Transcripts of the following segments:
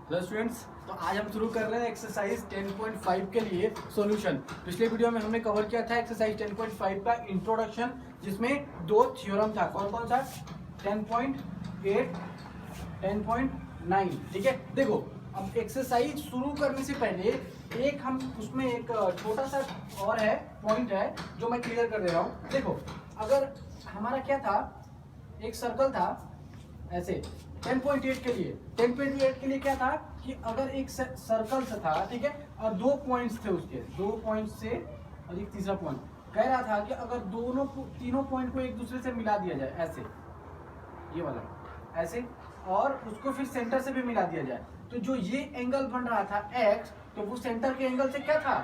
Hello students, तो आज हम शुरू कर रहे हैं एक्सरसाइज 10.5 के लिए सॉल्यूशन। पिछले वीडियो में हमने कवर किया था एक्सरसाइज 10.5 का इंट्रोडक्शन, जिसमें दो थ्योरम था। कौन कौन सा? 10.8, 10.9। ठीक है, देखो अब एक्सरसाइज शुरू करने से पहले एक हम उसमें एक छोटा सा और है पॉइंट है जो मैं क्लियर कर दे रहा हूँ। देखो, अगर हमारा क्या था, एक सर्कल था ऐसे 10.8 के लिए। 10.8 के लिए क्या था कि अगर एक सर्कल से था, ठीक है, और दो पॉइंट्स थे, उसके दो पॉइंट्स से और एक तीसरा पॉइंट, कह रहा था कि अगर तीनों पॉइंट को एक दूसरे से मिला दिया जाए, ऐसे ये वाला ऐसे, और उसको फिर सेंटर से भी मिला दिया जाए, तो जो ये एंगल बन रहा था x, तो वो सेंटर के एंगल से क्या था,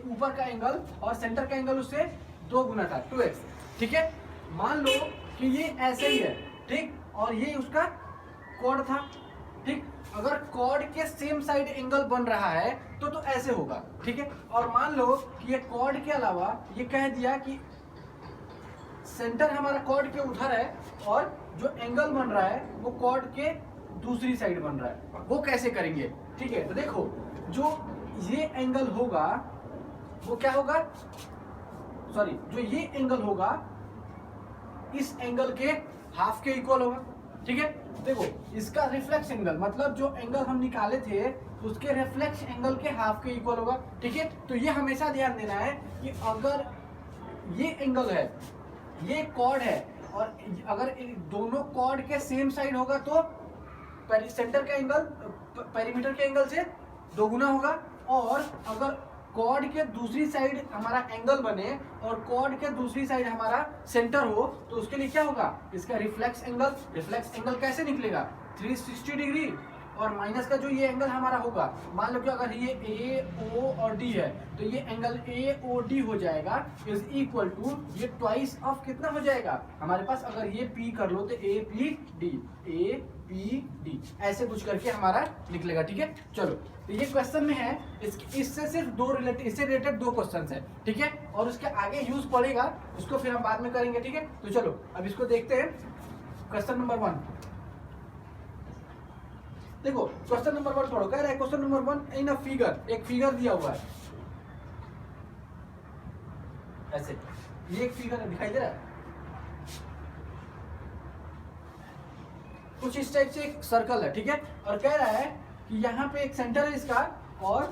ऊपर का एंगल, और सेंटर का एंगल उससे 2 गुना था, 2x। ठीक है, मान लो कि ये ऐसे ही है, ठीक, और ये उसका कॉर्ड था। ठीक, अगर कॉर्ड के सेम साइड एंगल बन रहा है तो ऐसे होगा। ठीक है, और मान लो कि ये कॉर्ड के अलावा ये कह दिया कि सेंटर हमारा कॉर्ड के उधर है और जो एंगल बन रहा है वो कॉर्ड के दूसरी साइड बन रहा है। वो कैसे करेंगे? ठीक है, तो देखो, जो ये एंगल होगा वो क्या होगा, सॉरी, जो ये एंगल होगा इस एंगल के हाफ के इक्वल होगा। ठीक है, देखो इसका रिफ्लेक्स एंगल, मतलब जो एंगल हम निकाले थे उसके रिफ्लेक्स एंगल के हाफ के इक्वल होगा। ठीक है, तो ये हमेशा ध्यान देना है कि अगर ये एंगल है, ये कॉर्ड है, और अगर दोनों कॉर्ड के सेम साइड होगा तो सेंटर का एंगल पेरीमीटर के एंगल से 2 गुना होगा, और अगर कॉर्ड के दूसरी साइड हमारा एंगल बने और कॉर्ड के दूसरी साइड हमारा सेंटर हो तो उसके लिए क्या होगा, इसका रिफ्लेक्स एंगल। रिफ्लेक्स एंगल कैसे निकलेगा? 360 डिग्री, और माइनस का जो ये एंगल हमारा होगा, मान लो कि अगर ये ए ओ और डी है तो ये एंगल ए ओ डी हो जाएगा, इज इक्वल टू ये ट्वाइस ऑफ कितना हो जाएगा हमारे पास, अगर ये पी कर लो तो A P D, A P D, ऐसे कुछ करके हमारा निकलेगा। ठीक है, चलो, तो ये क्वेश्चन में है, इससे सिर्फ इससे रिलेटेड 2 क्वेश्चन है। ठीक है, और उसके आगे यूज पड़ेगा, उसको फिर हम बाद में करेंगे। ठीक है, तो चलो अब इसको देखते हैं। क्वेश्चन नंबर 1 देखो, क्वेश्चन नंबर 1 पढ़ो। कह रहा है question number 1 in a figure, एक फिगर दिया हुआ है ऐसे, ये एक फिगर है, दिखाई दे रहा है कुछ इस टाइप से, एक सर्कल है। ठीक है, और कह रहा है कि यहाँ पे एक सेंटर है इसका, और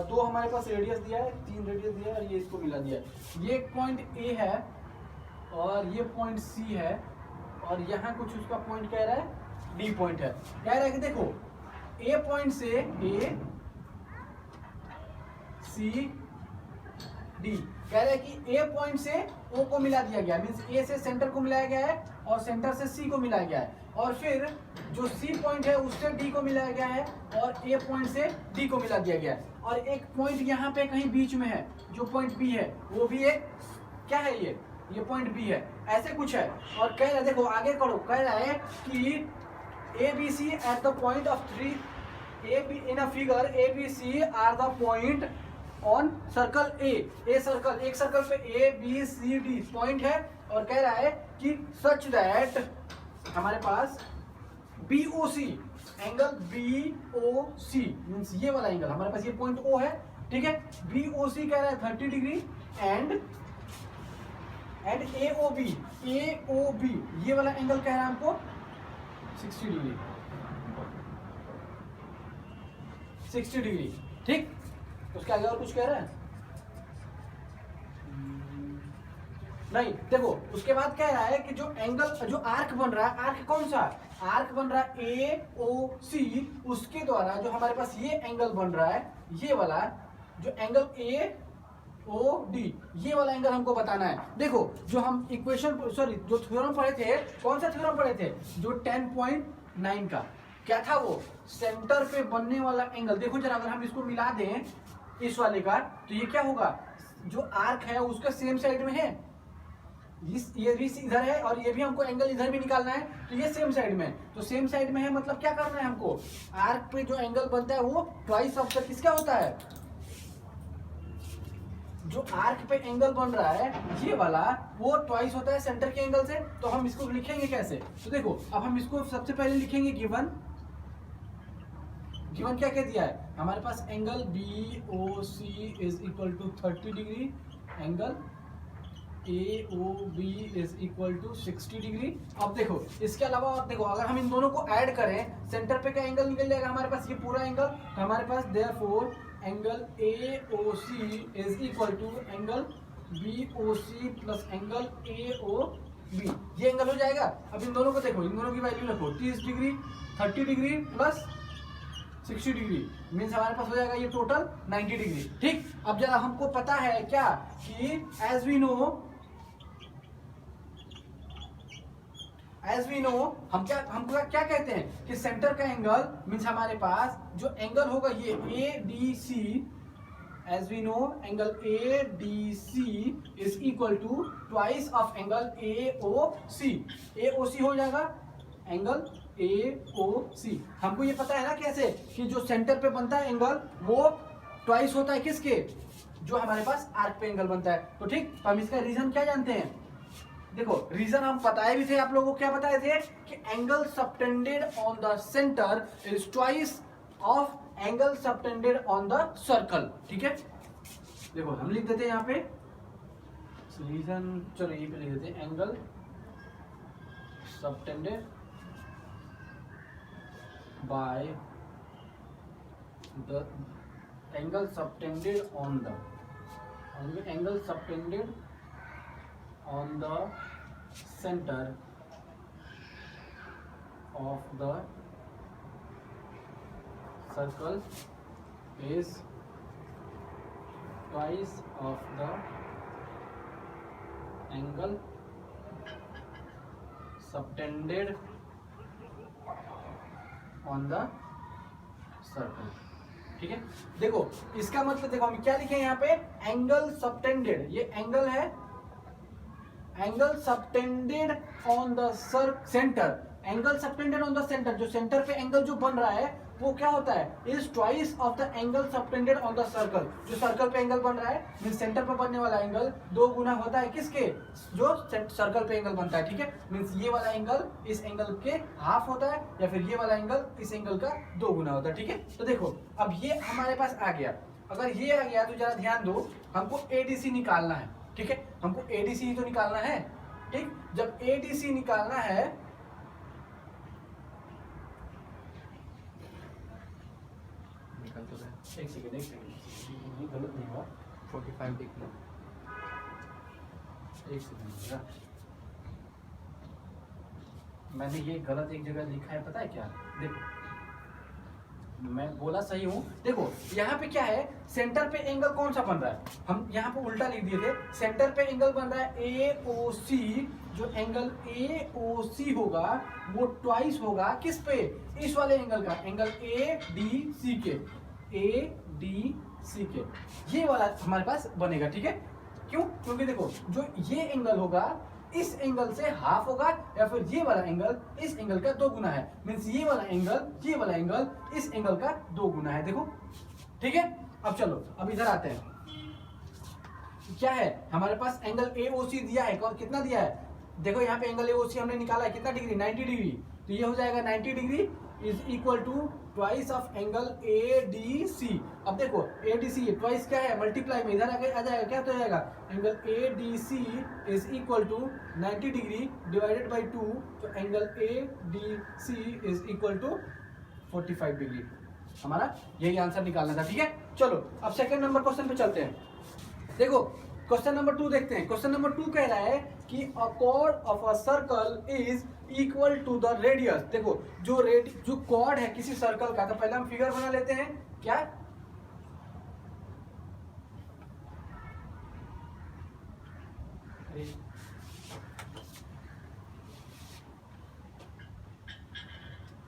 2 हमारे पास रेडियस दिया है, 3 रेडियस दिया है, और ये इसको मिला दिया है। ये एक पॉइंट ए है और ये पॉइंट सी है, और यहाँ कुछ उसका पॉइंट कह रहा है डी पॉइंट है। कह रहा है कि देखो, ए पॉइंट से ए सी डी, कह रहा है कि ए पॉइंट से ओ को मिला दिया गया, मींस ए से सेंटर को मिलाया गया है और सेंटर से सी को मिलाया गया है, और फिर जो सी पॉइंट है उससे डी को मिलाया गया है, और ए पॉइंट से डी को मिला दिया गया है, और एक पॉइंट यहाँ पे कहीं बीच में है, जो पॉइंट बी है वो भी एक क्या है, ये पॉइंट बी है, ऐसे कुछ है। और कह रहा है, देखो आगे करो, कह रहा है कि ABC at the point of 3 in a figure ABC are the point on circle A circle, एक सर्कल पे A B C D point है, और कह रहा है कि such that हमारे पास BOC एंगल BOC मींस ये वाला एंगल, हमारे पास ये पॉइंट O है। ठीक है, BOC कह रहा है 30 डिग्री, एंड AOB ये वाला एंगल कह रहा है हमको 60 डिग्री, 60 डिग्री। ठीक, उसके आगे और कुछ कह रहा है नहीं? देखो, उसके बाद कह रहा है कि जो एंगल, जो आर्क बन रहा है, आर्क कौन सा आर्क बन रहा है, AOC, उसके द्वारा जो हमारे पास ये एंगल बन रहा है, ये वाला जो एंगल AOD, ये वाला एंगल हमको बताना है। देखो, जो हम इक्वेशन, सॉरी, जो थ्योरम पढ़े थे, कौन सा थ्योरम पढ़े थे, जो 10.9 का क्या था, वो सेंटर पे बनने वाला एंगल। देखो जरा, अगर हम इसको मिला दें इस वाले का, तो ये क्या होगा, जो आर्क है उसका सेम साइड में है, ये भी इधर है, और ये भी हमको एंगल इधर भी निकालना है, तो ये सेम साइड में, तो सेम साइड में है, मतलब क्या करना है हमको, आर्क पे जो एंगल बनता है वो ट्वाइस ऑफ द किसका होता है, जो आर्क पे एंगल बन रहा है ये वाला, वो ट्वाइस होता है सेंटर के एंगल से। तो हम इसको लिखेंगे कैसे, तो देखो, अब हम इसको सबसे पहले लिखेंगे गिवन गिवन क्या कह दिया है हमारे पास, angle BOC is equal to 30 degree, angle AOB is equal to 60 degree. अब देखो इसके अलावा आप देखो, अगर हम इन दोनों को ऐड करें सेंटर पे क्या एंगल निकल जाएगा हमारे पास, ये पूरा एंगल, तो हमारे पास therefore angle AOC is equal to angle BOC plus angle AOB, ये एंगल हो जाएगा। अब इन दोनों को देखो, इन दोनों की वैल्यू रखो, 30 degree 30 degree plus 60 degree, means हमारे पास हो जाएगा ये टोटल 90 डिग्री। ठीक, अब जरा हमको पता है क्या कि एज वी नो हम क्या कहते हैं कि सेंटर का एंगल मीन्स हमारे पास जो एंगल होगा ये ADC, as we know angle ADC is equal to twice of angle AOC, AOC हो जाएगा एंगल AOC। हमको ये पता है ना कैसे कि जो सेंटर पे बनता है एंगल वो ट्वाइस होता है किसके, जो हमारे पास आर्क पे एंगल बनता है। तो ठीक, हम इसका रीजन क्या जानते हैं, देखो रीजन हम बताए भी थे, आप लोगों को क्या बताए थे कि angle subtended on the centre is twice of angle subtended on the circle. ठीक है, देखो हम लिख देते हैं यहाँ पे रीजन, चलो ये पे लिख देते हैं, angle subtended by the angle subtended on the center of the circle is twice of the angle subtended on the circle. ठीक है, देखो इसका मतलब देखो हम क्या लिखे यहाँ पे, एंगल सबटेंडेड, ये एंगल है, angle subtended on the centre, angle subtended on the centre, जो सेंटर पे एंगल जो बन रहा है वो क्या होता है, is twice of the angle subtended on the circle, जो सर्कल पे एंगल बन रहा है मींस सेंटर पे बनने वाला एंगल 2 गुना होता है किसके, जो सर्कल पे एंगल बनता है। ठीक है, मींस ये वाला एंगल इस एंगल के हाफ होता है या फिर ये वाला एंगल इस एंगल का 2 गुना होता है। ठीक है, तो देखो अब ये हमारे पास आ गया, अगर ये आ गया तो जरा ध्यान दो, हमको ADC निकालना है। ठीक है, हमको ADC ही तो निकालना है। ठीक, जब ADC निकालना है एक सेकंड ये गलत नहीं हुआ, 45 डिग्री, एक सेकंड मैंने ये गलत एक जगह लिखा है, पता है क्या, देखो मैं बोला सही हूँ, देखो यहाँ पे क्या है, सेंटर पे एंगल कौन सा बन रहा है, हम यहाँ पे उल्टा लिख दिए थे, सेंटर पे एंगल बन रहा है AOC, जो एंगल AOC होगा वो ट्वाइस होगा किस पे, इस वाले एंगल का, एंगल ADC के, ADC के, ये वाला हमारे पास बनेगा। ठीक है, क्यों, क्योंकि देखो जो ये एंगल होगा इस एंगल से हाफ होगा या फिर ये वाला एंगल इस एंगल का 2 गुना है, मींस ये वाला एंगल इस एंगल का 2 गुना है। देखो ठीक है, अब चलो अब इधर आते हैं, क्या है हमारे पास एंगल AOC दिया है, कौन कितना दिया है, देखो यहाँ पे एंगल AOC हमने निकाला है कितना डिग्री, 90 डिग्री, तो ये हो जाएगा 90 degree is equal to twice of angle ADC। अब देखो ADC ट्वाइस क्या है, मल्टीप्लाई में इधर आ जाएगा, क्या तो जाएगा, angle ADC is equal to 90 degree divided by 2, तो angle ADC is equal to 45 degree, हमारा यही आंसर निकालना था। ठीक है, चलो अब सेकंड नंबर क्वेश्चन पे चलते हैं। देखो क्वेश्चन नंबर 2 देखते हैं, क्वेश्चन नंबर 2 कह रहा है कि a chord of a circle is equal to the radius. देखो जो कॉर्ड है किसी सर्कल का, तो पहले हम फिगर बना लेते हैं, क्या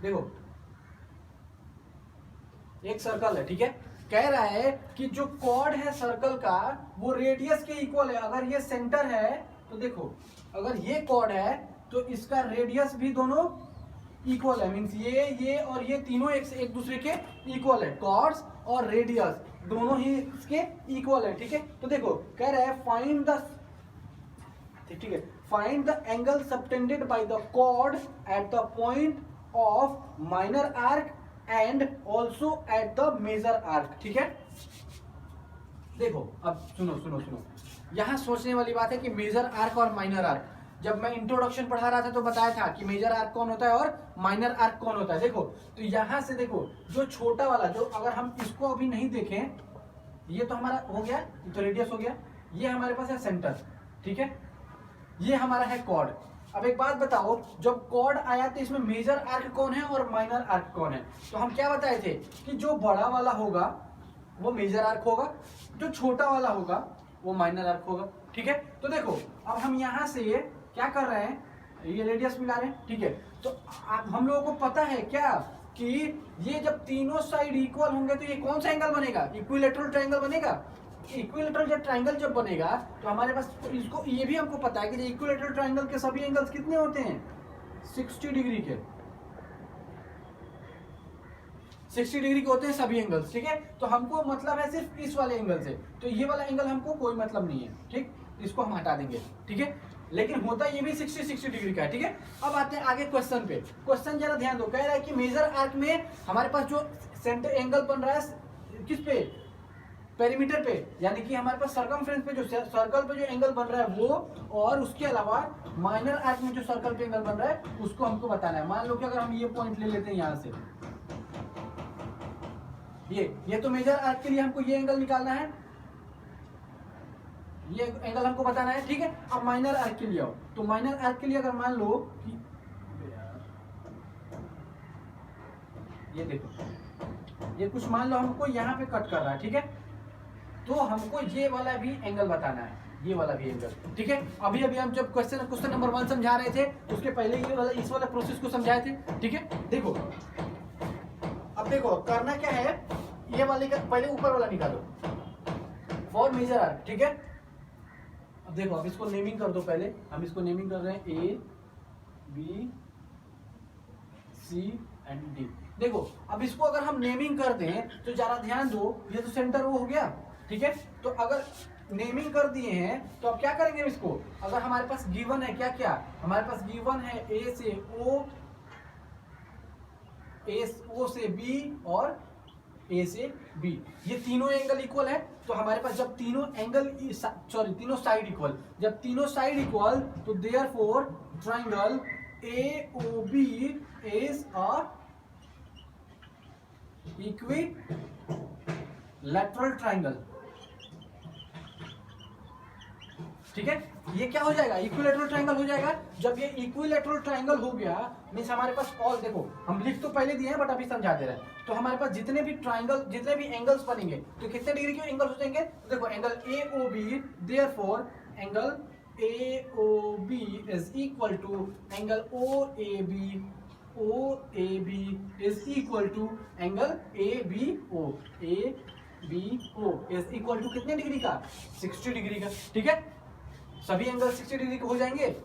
देखो एक सर्कल है, ठीक है, कह रहा है कि जो कॉर्ड है सर्कल का वो रेडियस के इक्वल है। अगर ये सेंटर है तो देखो, अगर ये कॉर्ड है तो इसका रेडियस भी दोनों इक्वल है, मींस ये और ये तीनों एक दूसरे के इक्वल है, कॉर्ड्स और रेडियस दोनों ही इसके इक्वल है। ठीक है, तो देखो कह रहा है फाइंड द, ठीक है, find the angle subtended by the chord at the point of minor arc and also at the major arc. ठीक है, देखो अब सुनो सुनो सुनो, यहां सोचने वाली बात है कि मेजर आर्क और माइनर आर्क, जब मैं इंट्रोडक्शन पढ़ा रहा था तो बताया था कि मेजर आर्क कौन होता है और माइनर आर्क कौन होता है। देखो तो यहां से देखो, जो छोटा वाला, जो अगर हम इसको अभी नहीं देखें, ये तो हमारा हो गया, तो रेडियस हो गया, ये हमारे पास है सेंटर। ठीक है, ये हमारा है कॉर्ड। अब एक बात बताओ, जब कॉर्ड आया तो इसमें मेजर आर्क कौन है और माइनर आर्क कौन है? तो हम क्या बताए थे कि जो बड़ा वाला होगा वो मेजर आर्क होगा, जो छोटा वाला होगा वो माइनर आर्क होगा। ठीक है, तो देखो अब हम यहां से ये क्या कर रहे हैं, ये रेडियस मिला रहे हैं। ठीक है, तो अब हम लोगों को पता है क्या कि ये जब तीनों साइड इक्वल होंगे तो ये कौन सा एंगल बनेगा? इक्विलेटरल ट्रायंगल बनेगा। इक्विलेटरल जब ट्रायंगल जब बनेगा तो हमारे पास इसको ये भी हमको पता है कि इक्विलेटरल ट्रायंगल के सभी एंगल्स कितने होते हैं? 60 डिग्री के, 60 डिग्री के होते हैं सभी एंगल्स। ठीक है, तो हमको मतलब है सिर्फ इस वाले एंगल से, तो ये वाला एंगल हमको कोई मतलब नहीं है। ठीक, इसको हम हटा देंगे। ठीक है, लेकिन होता ये भी 60 डिग्री का है। ठीक है, अब आते हैं आगे क्वेश्चन पे। क्वेश्चन जरा ध्यान दो, कह रहा है कि मेजर आर्क में हमारे पास जो सेंटर एंगल बन रहा है किस पे? पेरीमीटर पे, यानी कि हमारे पास सर्कमफ्रेंस पे जो सर्कल पे जो एंगल बन रहा है वो, और उसके अलावा माइनर आर्क में जो सर्कल पे एंगल बन रहा है उसको हमको बताना है। मान लो कि अगर हम ये पॉइंट ले लेते हैं यहाँ से, ये तो मेजर आर्क के लिए हमको ये एंगल निकालना है, ये एंगल हमको बताना है। ठीक है, अब माइनर आर्क के लिए आओ, तो माइनर आर्क के लिए अगर मान लो कि ये देखो, ये कुछ मान लो हमको यहाँ पे कट कर रहा है। ठीक है, तो हमको ये वाला भी एंगल बताना है, ये वाला भी एंगल। ठीक है, अभी अभी हम जब क्वेश्चन नंबर 1 समझा रहे थे उसके पहले ये वाला इस वाला प्रोसेस को समझाए थे। ठीक है, देखो अब देखो करना क्या है, ये वाले का पहले ऊपर वाला निकालो फॉर मेजर आर्क। ठीक है, अब देखो, अब इसको नेमिंग कर दो। पहले हम इसको नेमिंग कर रहे हैं A B C and D। देखो अब इसको अगर हम नेमिंग कर दें तो जरा ध्यान दो, ये तो सेंटर वो हो गया। ठीक है, तो अगर नेमिंग कर दिए हैं तो अब क्या करेंगे इसको? अगर हमारे पास गिवन है क्या क्या, हमारे पास गिवन है A से O, O से B और A से B, ये तीनों एंगल इक्वल है। तो हमारे पास जब तीनों एंगल तीनों साइड इक्वल, जब तीनों साइड इक्वल तो therefore triangle AOB is a equilateral triangle. ठीक है, ये क्या हो जाएगा? इक्विलैटरल ट्रायंगल हो जाएगा। जब ये इक्विलैटरल ट्रायंगल हो गया मींस हमारे पास ऑल, देखो हम लिख तो पहले दिए हैं बट अभी समझा दे रहे हैं। तो हमारे पास जितने भी ट्रायंगल, जितने भी एंगल्स बनेंगे तो कितने डिग्री के एंगल्स हो जाएंगे? तो देखो angle AOB, therefore angle AOB is equal to angle OAB is equal to angle ABO is equal to कितने डिग्री का? 60 डिग्री का। ठीक है, सभी एंगल 60 डिग्री के हो जाएंगे।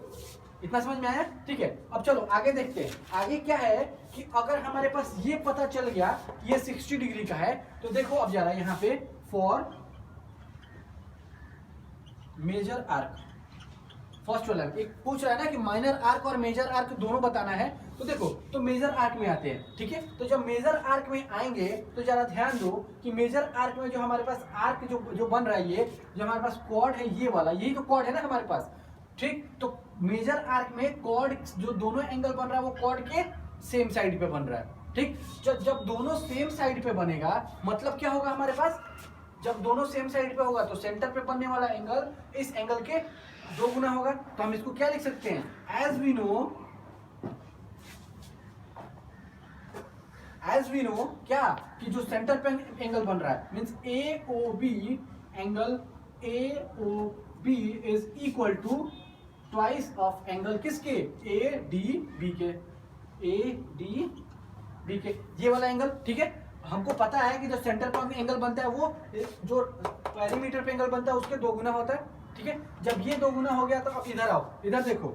इतना समझ में आया? ठीक है, अब चलो आगे देखते हैं। आगे क्या है कि अगर हमारे पास ये पता चल गया ये 60 डिग्री का है, तो देखो अब जरा यहाँ पे फॉर मेजर आर्क, फर्स्ट वाला एक पूछ रहा है ना कि माइनर आर्क और मेजर आर्क दोनों बताना है। तो देखो, तो मेजर आर्क में आते हैं। ठीक है, तो जब मेजर आर्क में आएंगे तो जरा ध्यान दो कि मेजर आर्क में जो हमारे पास आर्क जो बन रहा है, ये जो हमारे पास कॉर्ड है, ये वाला, यही तो कॉर्ड है ना हमारे पास। ठीक, तो मेजर आर्क में कॉर्ड जो दोनों एंगल बन रहा है वो कॉर्ड के सेम साइड पे बन रहा है। ठीक, जब दोनों सेम साइड पे बनेगा मतलब क्या होगा हमारे पास? जब दोनों सेम साइड पे होगा तो सेंटर पे बनने वाला एंगल इस एंगल के 2 गुना होगा। तो हम इसको क्या लिख सकते हैं? एज वी नो क्या कि जो सेंटर पे एंगल बन रहा है means AOB, angle AOB is equal to twice of angle किसके? ADB के, ADB के, ये वाला एंगल। ठीक है, हमको पता है कि जो सेंटर पे एंगल बनता है वो जो पेरीमीटर पे एंगल बनता है उसके 2 गुना होता है। ठीक है, जब ये 2 गुना हो गया तो अब इधर आओ, इधर देखो,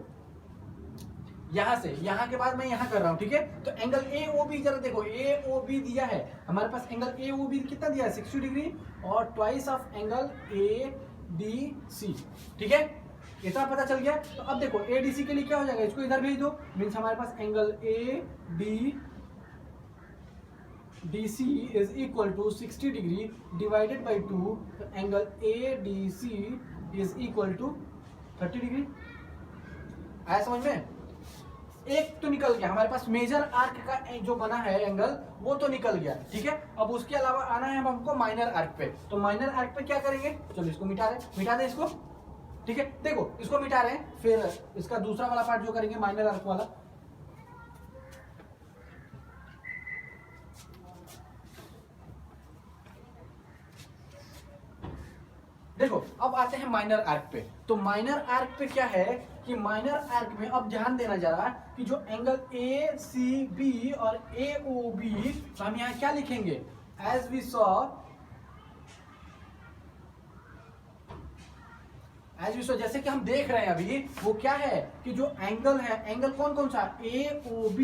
यहां से यहां के बाद मैं यहां कर रहा हूं। ठीक है, तो एंगल AOB जरा देखो, AOB दिया है हमारे पास, एंगल AOB कितना दिया है? 60 डिग्री और ट्वाइस ऑफ एंगल ADC। ठीक है, इतना पता चल गया। तो अब देखो ADC के लिए क्या हो जाएगा? इसको इधर भेज दो, मीन्स हमारे पास angle DC is equal to 60 degree divided by 2, तो angle ADC is equal to 30 degree. आया समझ में? एक तो निकल गया हमारे पास, मेजर आर्क का जो बना है एंगल वो तो निकल गया, ठीक है। अब उसके अलावा आना है हमको माइनर आर्क पे। तो माइनर आर्क पे क्या करेंगे, चलो इसको मिटा दें इसको, ठीक है। देखो इसको मिटा रहे हैं, फिर इसका दूसरा वाला पार्ट जो करेंगे माइनर आर्क वाला। देखो अब आते हैं माइनर आर्क पे। तो माइनर आर्क पे क्या है कि माइनर आर्क में अब ध्यान देना जा रहा है कि जो एंगल ACB और AOB, तो हम यहां क्या लिखेंगे, एज वी सॉ जैसे कि हम देख रहे हैं अभी, वो क्या है कि जो एंगल है, एंगल कौन कौन सा, AOB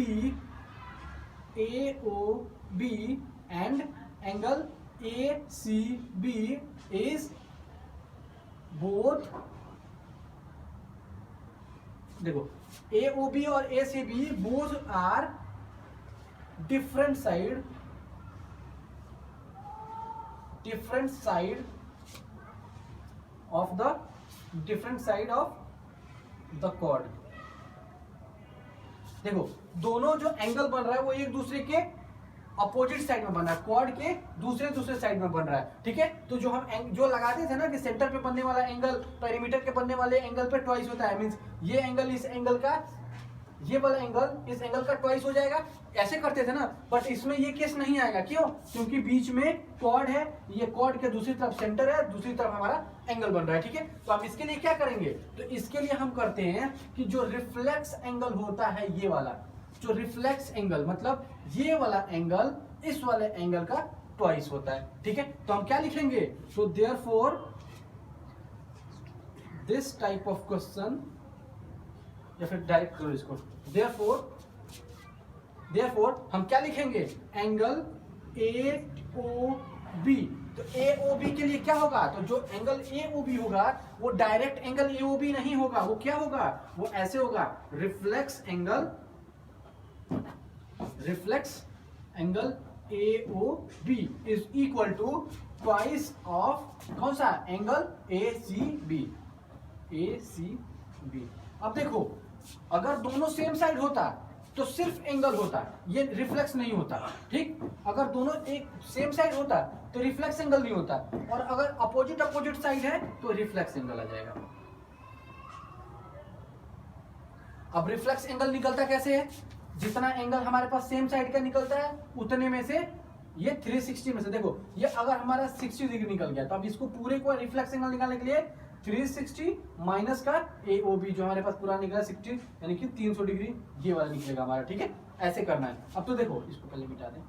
and angle ACB is both, देखो AOB और ACB both are different side of the chord. देखो दोनों जो एंगल बन रहा है वो एक दूसरे के अपोजिट साइड में बन रहा है, कॉर्ड के दूसरे साइड में बन रहा है, ठीक है। तो जो हम जो लगाते थे ना कि सेंटर पे बनने वाला एंगल पेरीमीटर के बनने वाले एंगल पे ट्वाइस होता है, मींस ये एंगल इस एंगल का, ये वाला एंगल इस एंगल का ट्वाइस हो जाएगा, ऐसे करते थे ना। बट इसमें ये केस नहीं आएगा, क्यों, क्योंकि बीच में कॉर्ड है, ये कॉर्ड के दूसरी तरफ सेंटर है, दूसरी तरफ हमारा एंगल बन रहा है, ठीक है। तो हम इसके लिए क्या करेंगे, तो इसके लिए हम करते हैं कि जो रिफ्लेक्स एंगल होता है, ये वाला जो रिफ्लेक्स एंगल, मतलब ये वाला एंगल इस वाले एंगल का ट्वाइस होता है, ठीक है। तो हम क्या लिखेंगे, तो therefore this type of question, या फिर डायरेक्ट करो इसको, देयरफॉर हम क्या लिखेंगे, एंगल AOB। तो AOB के लिए क्या होगा, तो जो एंगल AOB होगा वो डायरेक्ट एंगल AOB नहीं होगा, वो क्या होगा, वो ऐसे होगा, reflex angle AOB is equal to twice of कौन सा, एंगल ACB। अब देखो अगर दोनों सेम साइड होता तो सिर्फ एंगल होता, ये रिफ्लेक्स नहीं होता, ठीक। अगर दोनों एक सेम साइड होता तो रिफ्लेक्स एंगल नहीं होता, और अगर अपोजिट साइड है तो रिफ्लेक्स एंगल आ जाएगा। अब रिफ्लेक्स एंगल निकलता कैसे है, जितना एंगल हमारे पास सेम साइड का निकलता है उतने में से ये 360 में से, देखो ये अगर हमारा 60 डिग्री निकल गया, तो अब इसको पूरे को रिफ्लेक्स एंगल निकालने के लिए 360 माइनस का AOB जो हमारे पास पूरा निकला 60, यानी कि 300 डिग्री ये वाला निकलेगा हमारा, ठीक है। ऐसे करना है। अब तो देखो इसको पहले मिटा दें,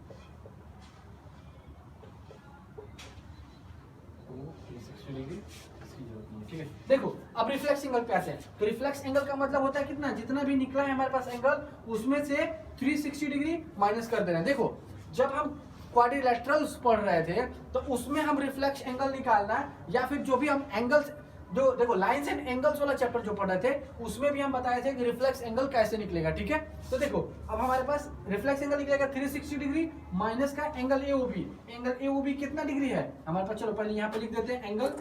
ठीक है। देखो अब रिफ्लेक्स एंगल पे आते हैं, तो रिफ्लेक्स एंगल का मतलब होता है कितना, जितना भी निकला है हमारे पास एंगल उसमें से 360 डिग्री माइनस कर देना है। देखो जब हम क्वाड्रिलेटरल्स पढ़ रहे थे तो उसमें हम रिफ्लेक्स एंगल निकालना, या फिर जो भी हम एंगल्स, जो देखो लाइंस एंड एंगल्स वाला चैप्टर जो पढ़ रहे थे उसमें भी हम बताए थे कि रिफ्लेक्स एंगल कैसे निकलेगा, ठीक है। तो देखो अब हमारे पास रिफ्लेक्स एंगल निकलेगा 360 डिग्री माइनस का एंगल AOB। एंगल AOB कितना डिग्री है हमारे पास, चलो पहले यहाँ पे लिख देते हैं, angle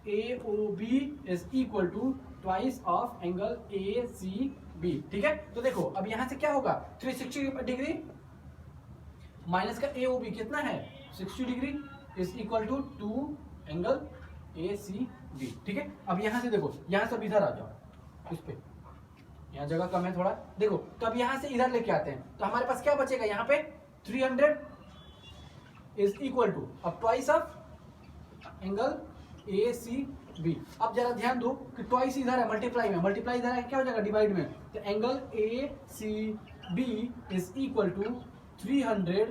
AOB is equal to twice of angle ACB, ठीक है। तो देखो अब यहाँ से क्या होगा, 360 डिग्री माइनस का AOB कितना है 60 degree is equal to 2 angle ACB, ठीक है। अब यहाँ से देखो, यहाँ से इधर आ जाओ इस पे, यहाँ जगह कम है थोड़ा, देखो तो अब यहाँ से इधर लेके आते हैं, तो हमारे पास क्या बचेगा, यहाँ पे 300 इज इक्वल टू अब ट्वाइस ऑफ एंगल ACB। अब जरा ध्यान दो कि ट्वाइस इधर है, मल्टीप्लाई इधर है, क्या हो जाएगा डिवाइड में, तो angle ACB is equal to 300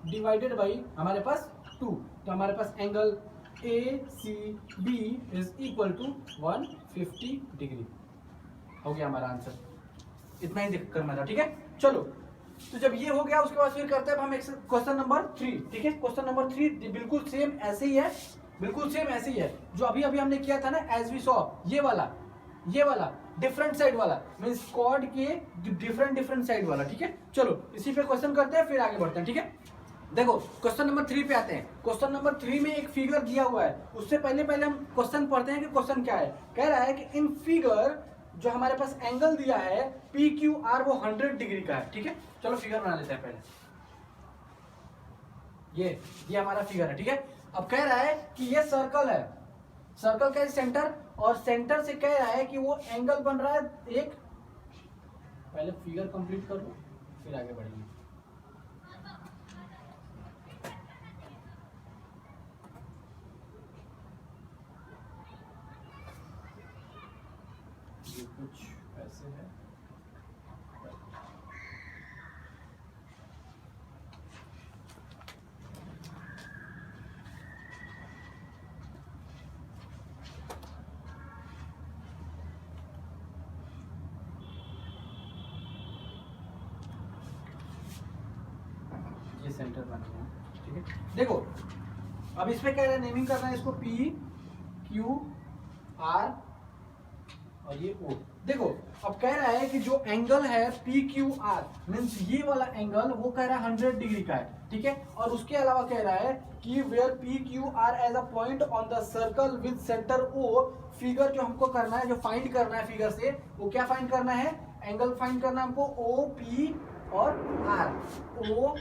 divided by हमारे पास 2, तो हमारे पास angle ACB is equal to 150 degree. हो गया हमारा आंसर, इतना ही करना था, ठीक है। चलो तो जब ये हो गया उसके बाद फिर करते हैं हम क्वेश्चन नंबर 3, ठीक है। क्वेश्चन नंबर 3 बिल्कुल सेम ऐसे ही है, जो अभी हमने किया था ना, एज वी सॉ ये वाला डिफरेंट साइड वाला, मींस कॉर्ड के डिफरेंट साइड वाला, ठीक है। चलो इसी पे क्वेश्चन करते हैं फिर आगे बढ़ते हैं, ठीक है। देखो क्वेश्चन नंबर 3 पे आते हैं। क्वेश्चन नंबर 3 में एक फिगर दिया हुआ है, उससे पहले हम क्वेश्चन पढ़ते हैं कि क्वेश्चन क्या है। कह रहा है कि इन फिगर जो हमारे पास एंगल दिया है पी क्यू आर वो 100 डिग्री का है। ठीक है, चलो फिगर बना लेते हैं पहले। ये हमारा फिगर है। ठीक है, अब कह रहा है कि ये सर्कल है, सर्कल का सेंटर, और सेंटर से कह रहा है कि वो एंगल बन रहा है एक। पहले फिगर कंप्लीट कर लो फिर आगे बढ़ेंगे। ये कुछ ऐसे है। ये सेंटर बना हुआ है। ठीक है, देखो अब इसमें कह रहा है नेमिंग करना है इसको पी क्यू आर और ये ओ। देखो अब कह रहा है कि जो एंगल है पी क्यू आर मीन्स ये वाला एंगल वो कह रहा है 100 डिग्री का है। ठीक है, और उसके अलावा कह रहा है कि where P Q R as a point on the circle with centre O. Figure जो हमको करना है, जो फाइंड करना है फिगर से, वो क्या फाइंड करना है, एंगल फाइंड करना है हमको ओ पी और R. O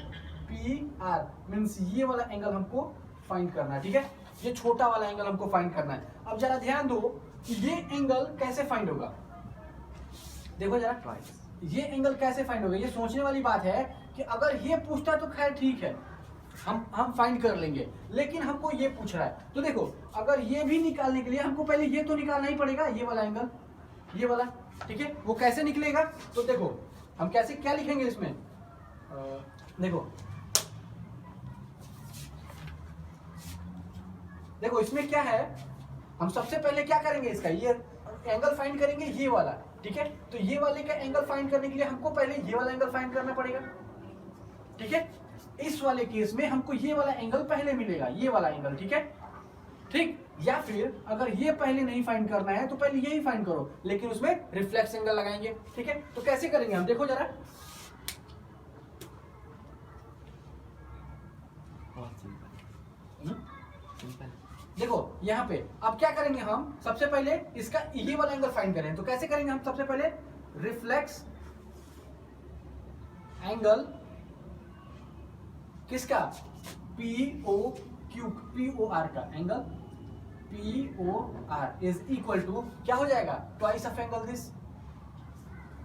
P R means ये वाला एंगल हमको फाइंड करना है। ठीक है, ये छोटा वाला एंगल हमको फाइंड करना है। अब जरा ध्यान दो कि ये एंगल कैसे फाइंड होगा। देखो जरा ये एंगल कैसे फाइंड होगा, ये सोचने वाली बात है कि अगर ये पूछता तो खैर ठीक है, हम फाइंड कर लेंगे, लेकिन हमको ये पूछ रहा है। तो देखो अगर ये भी निकालने के लिए हमको पहले ये तो निकालना ही पड़ेगा, ये वाला एंगल, ये वाला। ठीक है, वो कैसे निकलेगा, तो देखो हम कैसे क्या लिखेंगे इसमें। देखो इसमें क्या है, हम सबसे पहले क्या करेंगे, इसका ये एंगल फाइंड करेंगे, ये वाला। ठीक है, तो ये वाले का एंगल फाइंड करने के लिए हमको पहले ये वाला एंगल फाइंड करना पड़ेगा। ठीक है, इस वाले केस में हमको ये वाला एंगल पहले मिलेगा, ये वाला एंगल। ठीक है, ठीक, या फिर अगर ये पहले नहीं फाइंड करना है तो पहले यही फाइंड करो, लेकिन उसमें रिफ्लेक्स एंगल लगाएंगे। ठीक है, तो कैसे करेंगे हम, देखो जरा। देखो यहाँ पे अब क्या करेंगे हम, सबसे पहले इसका ये वाला एंगल फाइंड करें, तो कैसे करेंगे हम, सबसे पहले रिफ्लेक्स एंगल किसका, P O Q, P O R का angle, P O R is equal to क्या हो जाएगा, twice of angle this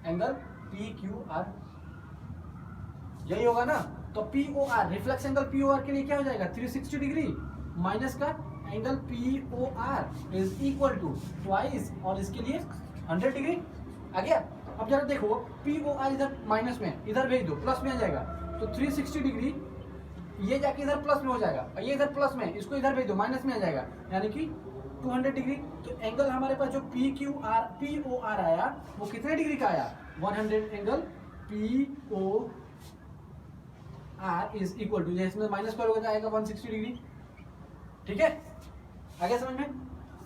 angle P Q R, यही होगा ना। तो P O R reflex angle P O R के लिए क्या हो जाएगा, 360 डिग्री माइनस का angle P O R is equal to twice, और इसके लिए 100 डिग्री आ गया। अब जरा देखो पी ओ आर इधर माइनस में, इधर भेज दो, प्लस में आ जाएगा, तो 360 डिग्री ये जाके इधर प्लस में हो जाएगा, और ये इधर प्लस में, इसको इधर भेज दो, माइनस में आ जाएगा, यानी कि 200 डिग्री। तो एंगल हमारे पास जो P Q R P O R आया वो कितने डिग्री का आया, 100 angle P O R is equal to, इसमें माइनस करोगे तो आएगा 160 डिग्री। ठीक है, आ गया समझ में।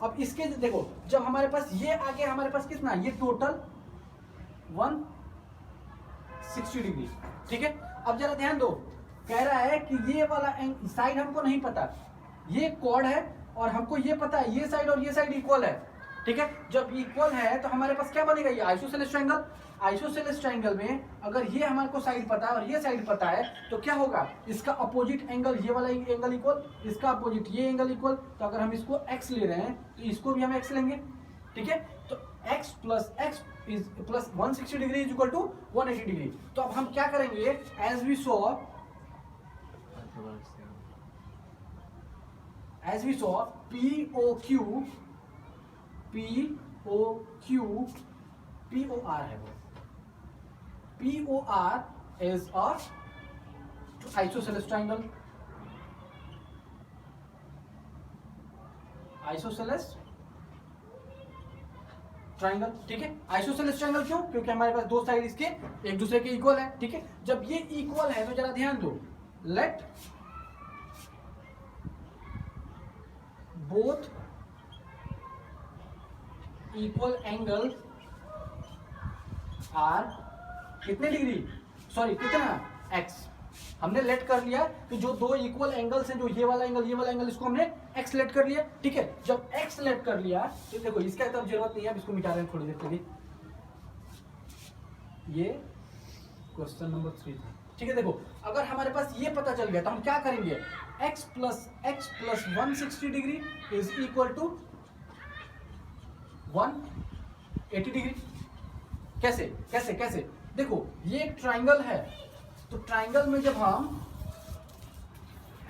अब इसके देखो जब हमारे पास ये आ गया, हमारे पास कितना, ये टोटल 160 डिग्री। ठीक है, अब जरा ध्यान दो, कह रहा है कि ये वाला साइड हमको नहीं पता, ये कॉर्ड है और हमको ये पता है ये साइड और ये साइड इक्वल है। ठीक है, जब इक्वल है तो हमारे पास क्या बनेगा, ये आइसोसेलेस ट्रायंगल। आइसोसेलेस ट्रायंगल में अगर ये हमारे को साइड पता है और ये साइड पता है तो क्या होगा, इसका अपोजिट एंगल, ये वाला एंगल इक्वल, इसका अपोजिट ये एंगल इक्वल। तो अगर हम इसको x ले रहे हैं तो इसको भी हम x लेंगे। ठीक है, तो x plus x is plus 160 degree is equal to 180 degree. तो अब हम क्या करेंगे, as we saw P O Q P O R है, वो P O R is a isosceles triangle, isosceles triangle. ठीक है, आइसोसेलेस ट्रायंगल क्यों, क्योंकि हमारे पास दो साइड इसके एक दूसरे के इक्वल है। ठीक है, जब ये इक्वल है तो जरा ध्यान दो, let both equal angle are कितने डिग्री, सॉरी कितना, x। हमने लेट कर लिया कि जो दो इक्वल एंगल्स हैं, जो ये वाला एंगल, इसको हमने एक्स लेट कर लिया। ठीक है, जब एक्स लेट कर लिया तो देखो इसका एकदम जरूरत नहीं है, इसको मिटा रहे हैं थोड़ी देर के लिए। ये क्वेश्चन नंबर 3 था। ठीक है, देखो अगर हमारे पास ये पता चल गया तो हम क्या करेंगे, x plus 160 degree is equal to 180 degree. कैसे कैसे कैसे, देखो ये एक ट्राइंगल है, तो ट्राइंगल में जब हम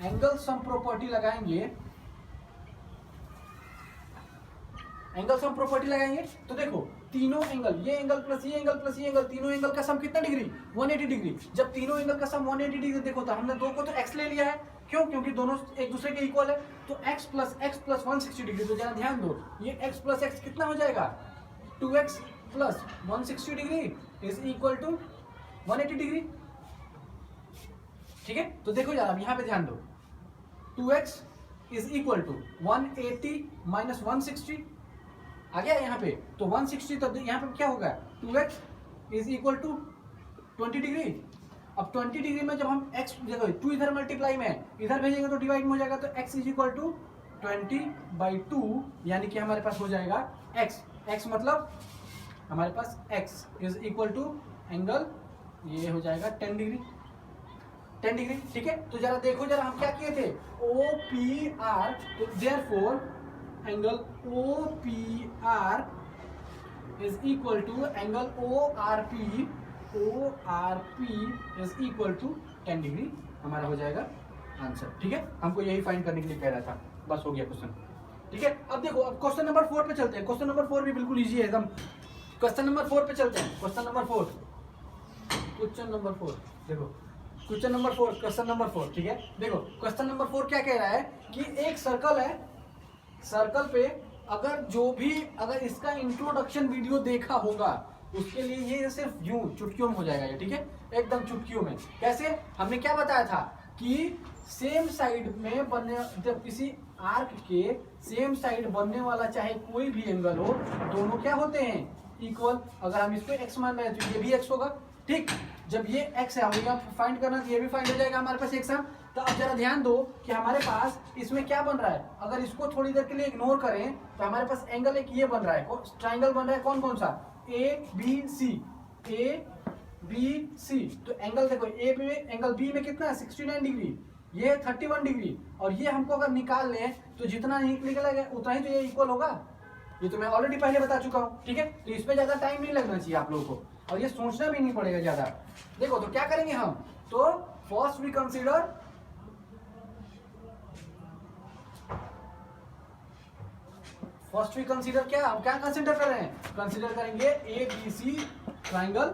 एंगल सम प्रॉपर्टी लगाएंगे, तो देखो तीनों एंगल, ये एंगल प्लस ये एंगल प्लस ये एंगल, तीनों एंगल का सम कितना डिग्री, 180 डिग्री। जब तीनों एंगल का सम 180 डिग्री देखो तो हमने दो को तो x ले लिया है, क्यों, क्योंकि दोनों एक दूसरे के इक्वल है, तो x प्लस 160 डिग्री। तो जरा ध्यान दो, ये x प्लस x कितना हो जाएगा, 2x plus 160 degree is equal to 180 degree. ठीक है, तो देखो यार अब यहां पे ध्यान दो, 2x is equal to 180 minus 160 आ गया यहाँ पे, तो 160, तो यहाँ पे क्या होगा, 2x is equal to 20 degree. अब 20 डिग्री में जब हम x देखो 2 इधर मल्टीप्लाई में इधर भेजेंगे तो डिवाइड में हो जाएगा, तो x इज इक्वल टू 20/2, यानी कि हमारे पास हो जाएगा x मतलब हमारे पास x is equal to angle, ये हो जाएगा 10 डिग्री। ठीक है, तो जरा देखो, जरा हम क्या किए थे, OPR, तो therefore angle OPR is equal to angle ORP is equal to 10 degree, हमारा हो जाएगा आंसर। ठीक है, हमको यही फाइंड करने के लिए कह रहा था, बस हो गया क्वेश्चन। ठीक है, अब देखो, अब क्वेश्चन नंबर 4 पे चलते हैं। क्वेश्चन नंबर 4 भी बिल्कुल इजी है एकदम। क्वेश्चन नंबर 4 पे चलते हैं। क्वेश्चन नंबर 4, देखो क्वेश्चन नंबर 4, ठीक है। देखो क्वेश्चन नंबर 4 क्या कह रहा है कि एक सर्कल है, सर्कल पे अगर इसका इंट्रोडक्शन वीडियो देखा होगा उसके लिए ये सिर्फ यूं चुटकियों में हो जाएगा ये। ठीक है, एकदम चुटकियों में। कैसे, हमने क्या बताया था कि सेम साइड में बनने, जब किसी आर्क के सेम साइड बनने वाला चाहे कोई भी एंगल हो, दोनों क्या होते हैं, इक्वल। अगर हम इसको x मान रहे हैं तो ये भी x होगा। ठीक, जब ये x है, हमें फाइंड करना तो ये भी फाइंड हो जाएगा हमारे पास x है। तो अब जरा ध्यान दो कि हमारे पास इसमें क्या बन रहा है, अगर इसको थोड़ी देर के लिए इग्नोर करें तो हमारे पास एंगल एक ये बन रहा है, ट्राइंगल बन रहा है, कौन सा, ABC। तो एंगल देखो, एंगल B में कितना है, 69 डिग्री, ये 31 डिग्री, और ये हमको अगर निकाल लें तो जितना निकलेगा उतना ही तो ये इक्वल होगा। ये तो मैं ऑलरेडी पहले बता चुका हूँ। ठीक है, तो इस पे ज्यादा टाइम नहीं लगना चाहिए आप लोगों को, और ये सोचना भी नहीं पड़ेगा ज्यादा। देखो तो क्या करेंगे हम, तो फर्स्ट वी कंसीडर क्या, हम क्या कंसीडर कर रहे हैं, कंसीडर करेंगे ABC ट्राइंगल,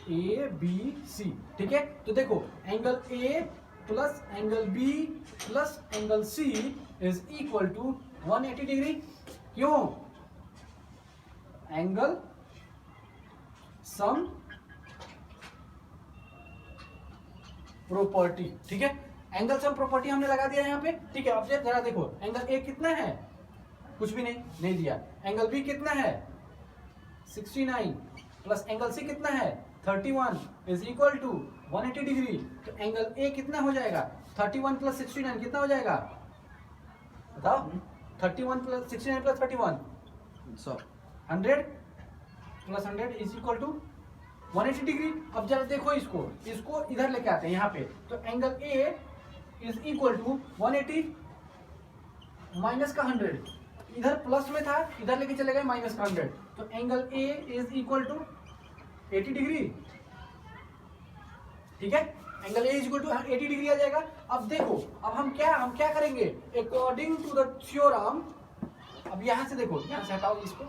ABC। ठीक है, तो देखो angle A plus angle B plus angle C is equal to 180 degree. क्यों, एंगल सम प्रॉपर्टी। ठीक है, एंगल सम प्रॉपर्टी हमने लगा दिया यहाँ पे। ठीक है, अब जरा देखो, एंगल A कितना है, कुछ भी नहीं दिया। एंगल B कितना है, 69, प्लस एंगल C कितना है, 31 इज इक्वल टू 180 डिग्री। तो एंगल A कितना हो जाएगा, 31 प्लस 69 कितना हो जाएगा, बताओ, 31 plus 69 plus 31 100 plus 100 is equal to 180 degree. अब जरा देखो, इसको इधर लेके आते हैं यहाँ पे, तो angle A is equal to 180 minus का 100, इधर प्लस में था, इधर लेके चले गए माइनस का 100, तो angle A is equal to 80 degree. ठीक है, angle A is equal to 80 degree आ जाएगा। अब देखो, अब हम क्या करेंगे, अकॉर्डिंग टू द थ्योरम। अब यहां से देखो, यहां से हटाओ इसको,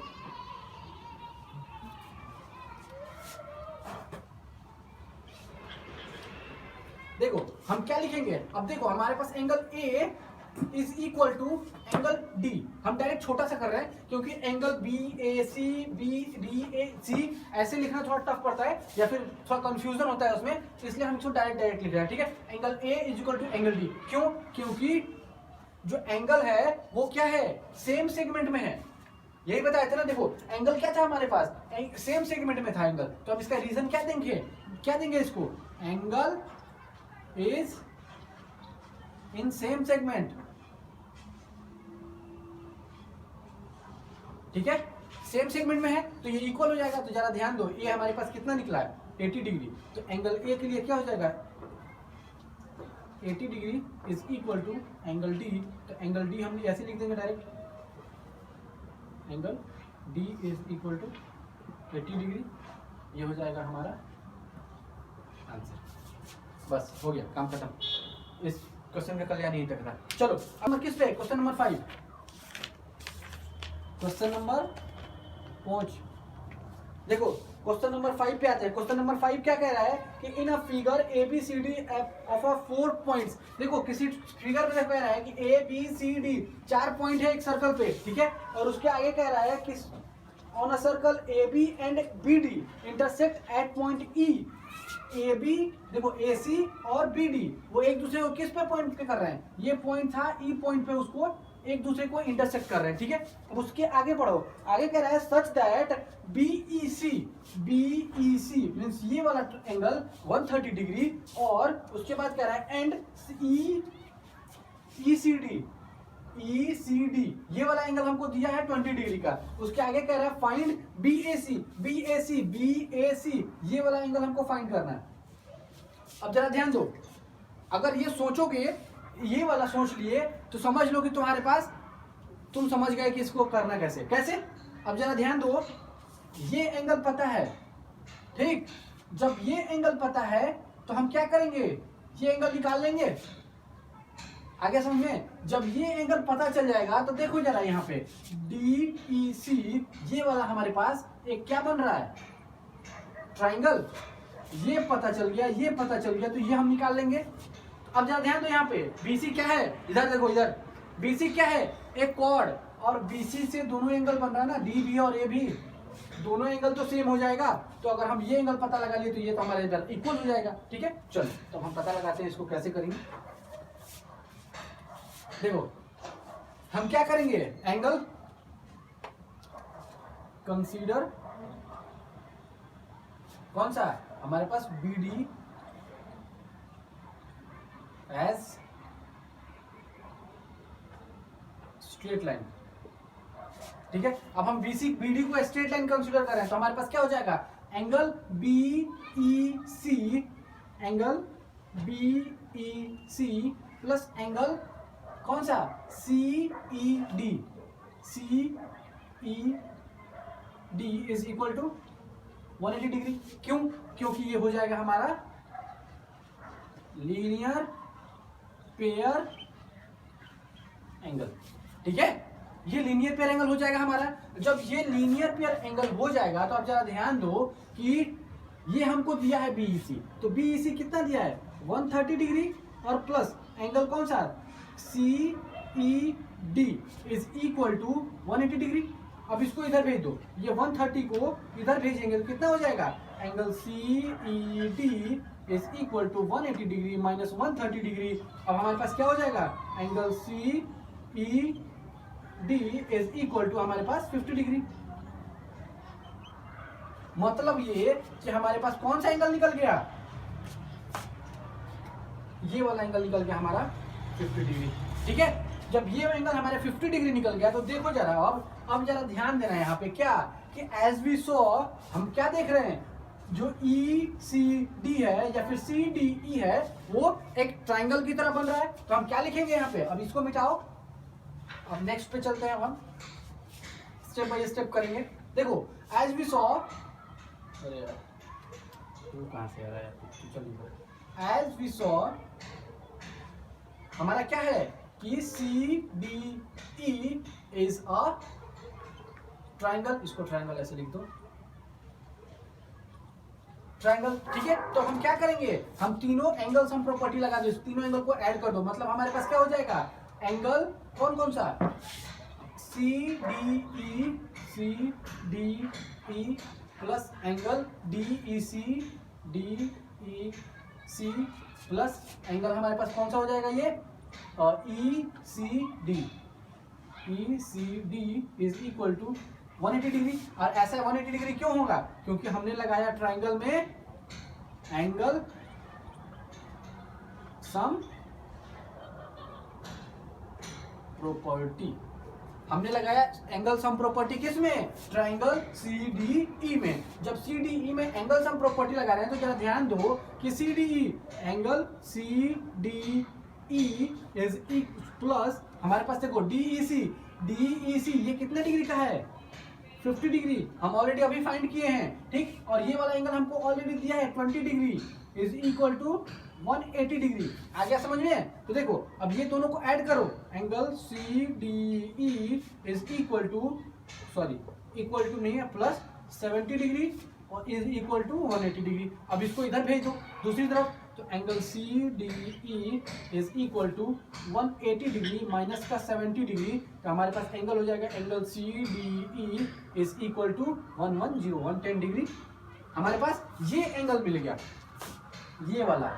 देखो हम क्या लिखेंगे। अब देखो हमारे पास angle A is equal to angle D, हम डायरेक्ट छोटा सा कर रहे हैं क्योंकि एंगल BAC BDAC ऐसे लिखना थोड़ा टफ पड़ता है या फिर थोड़ा कंफ्यूजन होता है उसमें, इसलिए हम इसको डायरेक्ट लिख रहे हैं। ठीक है, angle A is equal to angle D। क्यों, क्योंकि जो एंगल है वो क्या है, सेम सेगमेंट में है, यही बताया था ना। देखो एंगल क्या था हमारे पास, सेम सेगमेंट में था एंगल, तो अब इसका रीजन क्या देंगे, क्या देंगे इसको, angle is in same segment. ठीक है, सेम सेगमेंट में है तो ये इक्वल हो जाएगा। तो जरा ध्यान दो, ये हमारे पास कितना निकला है 80 डिग्री, तो एंगल ए के लिए क्या हो जाएगा 80 degree is equal to angle D. तो एंगल डी हम ऐसे लिख देंगे direct, angle D is equal to 80 degree. ये हो जाएगा हमारा आंसर। बस हो गया, काम खत्म। इस क्वेश्चन का कल्याण यहीं तक था। चलो अब किस पे, क्वेश्चन नंबर 5, क्वेश्चन नंबर 5। देखो क्वेश्चन नंबर 5 पे आते हैं। क्वेश्चन नंबर 5 क्या कह रहा है कि in a figure A B C D of a 4 points. देखो किसी फिगर में कह रहा है कि A B C D 4 point है एक सर्कल पे, ठीक है, और उसके आगे कह रहा है कि on a circle A B and B D intersect at point E. A B देखो ए सी और बी डी वो एक दूसरे को किस पे पॉइंट पे कर रहे हैं, ये पॉइंट था ई पॉइंट पे, उसको एक दूसरे को इंटरसेक्ट कर रहे हैं। ठीक है, अब उसके आगे बढ़ो, आगे कह रहा है सच दैट बीईसी मींस ये वाला एंगल 130 डिग्री, और उसके बाद कह रहा है एंड ईसीडी ये वाला एंगल हमको दिया है 20 डिग्री का। उसके आगे कह रहा है फाइंड बीएसी ये वाला एंगल हमको फाइंड करना है। अब जरा ध्यान दो, अगर ये सोचोगे, ये वाला सोच लिए तो समझ लो कि तुम्हारे पास, तुम समझ गए कि इसको करना कैसे कैसे। अब जरा ध्यान दो, ये एंगल पता है, ठीक, जब ये एंगल पता है तो हम क्या करेंगे, ये एंगल निकाल लेंगे। आगे समझ में, जब ये एंगल पता चल जाएगा तो देखो जरा यहाँ पे DEC ये वाला हमारे पास एक क्या बन रहा है, ट्राइंगल। ये पता चल गया, ये पता चल गया, तो ये हम निकाल लेंगे। अब जरा ध्यान दो, यहाँ पे BC क्या है, इधर देखो, इधर BC क्या है, एक कॉर्ड, और BC से दोनों एंगल बन रहा है ना, DB और AB, दोनों एंगल तो सेम हो जाएगा। तो अगर हम ये एंगल पता लगा लिए तो ये तो हमारे इधर इक्वल हो जाएगा। ठीक है, चलो तो हम पता लगाते हैं इसको कैसे करेंगे। देखो हम क्या करेंगे, एंगल कंसीडर कौन सा हमारे पास BD एज स्ट्रेट लाइन। ठीक है, अब हम BD को स्ट्रेट लाइन कंसीडर कर रहे हैं तो हमारे पास क्या हो जाएगा, एंगल BEC प्लस एंगल कौन सा CED is equal to 180 degree. क्यों, क्योंकि ये हो जाएगा हमारा लीनियर पेयर एंगल। ठीक है, ये लीनियर पेयर एंगल हो जाएगा हमारा। जब ये लीनियर पेयर एंगल हो जाएगा तो आप जरा ध्यान दो कि ये हमको दिया है BEC, तो BEC कितना दिया है 130 डिग्री, और प्लस एंगल कौन सा CED is equal to 180 degree. अब इसको इधर भेज दो, ये 130 को इधर भेजेंगे तो कितना हो जाएगा, angle CED is equal to 180 degree minus 130 degree. अब हमारे पास क्या हो जाएगा, angle CED is equal to हमारे पास 50 डिग्री। मतलब ये कि हमारे पास कौन सा एंगल निकल गया, ये वाला एंगल निकल गया हमारा 50 डिग्री। ठीक है, जब ये एंगल हमारे 50 डिग्री निकल गया तो देखो जरा, अब जरा ध्यान देना है यहाँ पे क्या, कि एज वी सो हम क्या देख रहे हैं, जो ECD है या फिर CDE है वो एक ट्राइंगल की तरह बन रहा है। तो हम क्या लिखेंगे यहाँ पे, अब इसको मिटाओ, अब नेक्स्ट पे चलते हैं, अब हम स्टेप बाय स्टेप करेंगे। देखो एज वी सो, अरे यार वो कहाँ से आ रहा है, चलिए, एज वी सो हमारा क्या है कि CDE इज अ ट्राइंगल, इसको ट्राइंगल ऐसे लिख दो, ट्राइंगल। ठीक है, तो हम क्या करेंगे, हम तीनों एंगल्स हम प्रॉपर्टी लगा दो, तीनों एंगल को ऐड कर दो, मतलब हमारे पास क्या हो जाएगा, एंगल कौन कौन सा CDE plus angle DEC plus angle हमारे पास कौन सा हो जाएगा, ये ECD is equal to 180 degree. और ऐसा 180 डिग्री क्यों होगा? क्योंकि हमने लगाया ट्राइंगल में एंगल सम प्रॉपर्टी। हमने लगाया एंगल सम प्रॉपर्टी किस में? ट्राइंगल CDE में। जब CDE में एंगल सम प्रॉपर्टी लगा रहे हैं तो जरा ध्यान दो कि CDE angle CDE is plus हमारे पास देखो DEC ये कितने डिग्री का है? 50 डिग्री। हम ऑलरेडी अभी फाइंड किए हैं, ठीक। और ये वाला एंगल हमको ऑलरेडी दिया है 20 degree is equal to 180 degree. आ गया समझ में? तो देखो अब ये दोनों को ऐड करो, angle CDE is equal to नहीं है प्लस 70 डिग्री और इज इक्वल टू 180 डिग्री। अब इसको इधर भेज दो दूसरी तरफ, तो angle CDE is equal to 180 degree minus का 70 डिग्री, तो हमारे पास एंगल हो जाएगा angle CDE is equal to 110 degree. हमारे पास ये एंगल मिल गया, ये वाला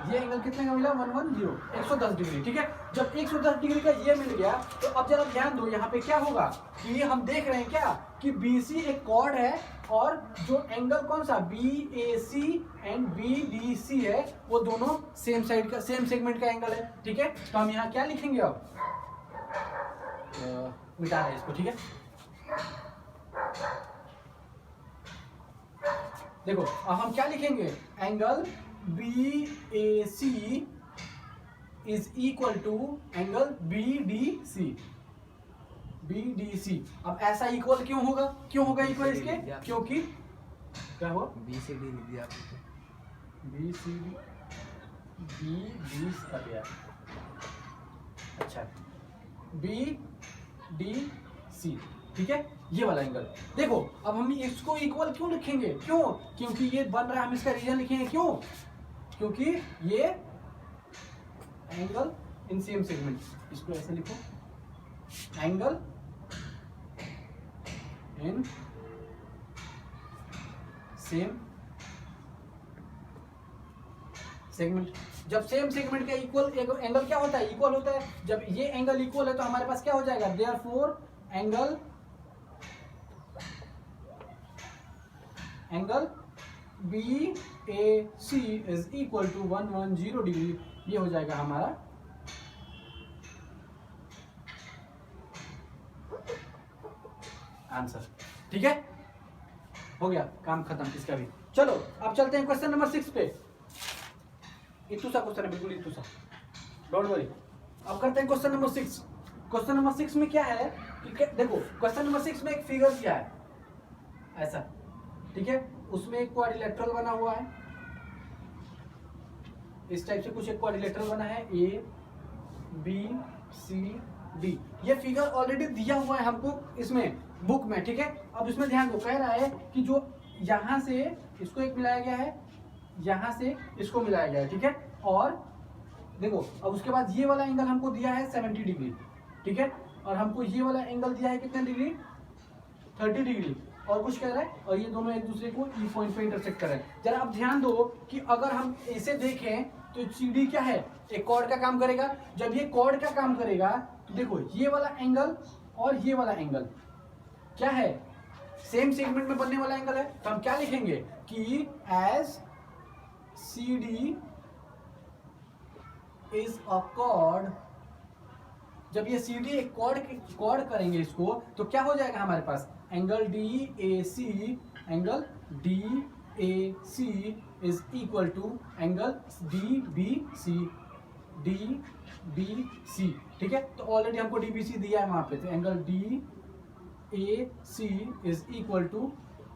ये एंगल कितने का मिला? 110 डिग्री, ठीक है। जब 110 डिग्री का ये मिल गया तो अब जरा ध्यान दो यहाँ पे क्या होगा कि हम देख रहे हैं क्या कि BC एक कॉर्ड है और जो एंगल कौन सा BAC एंड BDC है वो दोनों सेम साइड का सेम सेगमेंट का एंगल है, ठीक है। तो हम यहाँ क्या लिखेंगे? अब मिटा रहे इसको, ठीक है। देखो अब हम क्या लिखेंगे? Angle BAC is equal to angle BDC। अब ऐसा इक्वल क्यों होगा? क्यों होगा इक्वल इसके? क्योंकि क्या हुआ? BCD लिख दिया BCD BD आ गया, अच्छा BDC, ठीक है। ये वाला एंगल देखो अब हम इसको इक्वल क्यों लिखेंगे? क्यों? क्योंकि ये बन रहा है, हम इसका रीजन लिखेंगे क्यों? क्योंकक्योंकि ये एंगल इन सेम सेगमेंट, इसको ऐसे लिखो एंगल इन सेम सेगमेंट। जब सेम सेगमेंट का इक्वल एंगल क्या होता है? इक्वल होता है। जब ये एंगल इक्वल है तो हमारे पास क्या हो जाएगा? Therefore angle BAC is equal to 110 degree. ये हो जाएगा हमारा आंसर, ठीक है। हो गया काम खत्म इसका भी। चलो अब चलते हैं क्वेश्चन नंबर 6 पे। इतू सा क्वेश्चन है, बिल्कुल इतू सा, डोंट वरी। अब करते हैं क्वेश्चन नंबर 6। क्वेश्चन नंबर 6 में क्या है कि देखो क्वेश्चन नंबर 6 में एक फिगर दिया है ऐसा, ठीक है। उसमें एक क्वाड्रिलेटरल बना हुआ है, इस टाइप से कुछ एक क्वाड्रिलेटरल बना है ABCD। ये फिगर ऑलरेडी दिया हुआ है हमको इसमें बुक में, ठीक है। अब इसमें ध्यान दो, कह रहा है कि जो यहां से इसको एक मिलाया गया है, यहां से इसको मिलाया गया है, ठीक है। और देखो अब उसके बाद ये वाला एंगल हमको दिया है 70 डिग्री, ठीक है। और हमको ये वाला एंगल दिया है कितने डिग्री? 30 डिग्री और कुछ कह रहा है, और ये दोनों एक दूसरे को ई पॉइंट पे इंटरसेक्ट कर रहे हैं। जरा अब ध्यान दो कि अगर हम इसे देखें तो CD क्या है? एक कॉर्ड का काम करेगा। जब ये कॉर्ड का काम करेगा तो देखो ये वाला एंगल और ये वाला एंगल क्या है? सेम सेगमेंट में बनने वाला एंगल है। तो हम क्या लिखेंगे कि as CD is a chord. जब ये CD एक कॉर्ड करेंगे इसको तो क्या हो जाएगा हमारे पास? Angle DAC is equal to angle DBC, ठीक है। तो ऑलरेडी हमको DBC दिया है वहां पे, तो angle DAC is equal to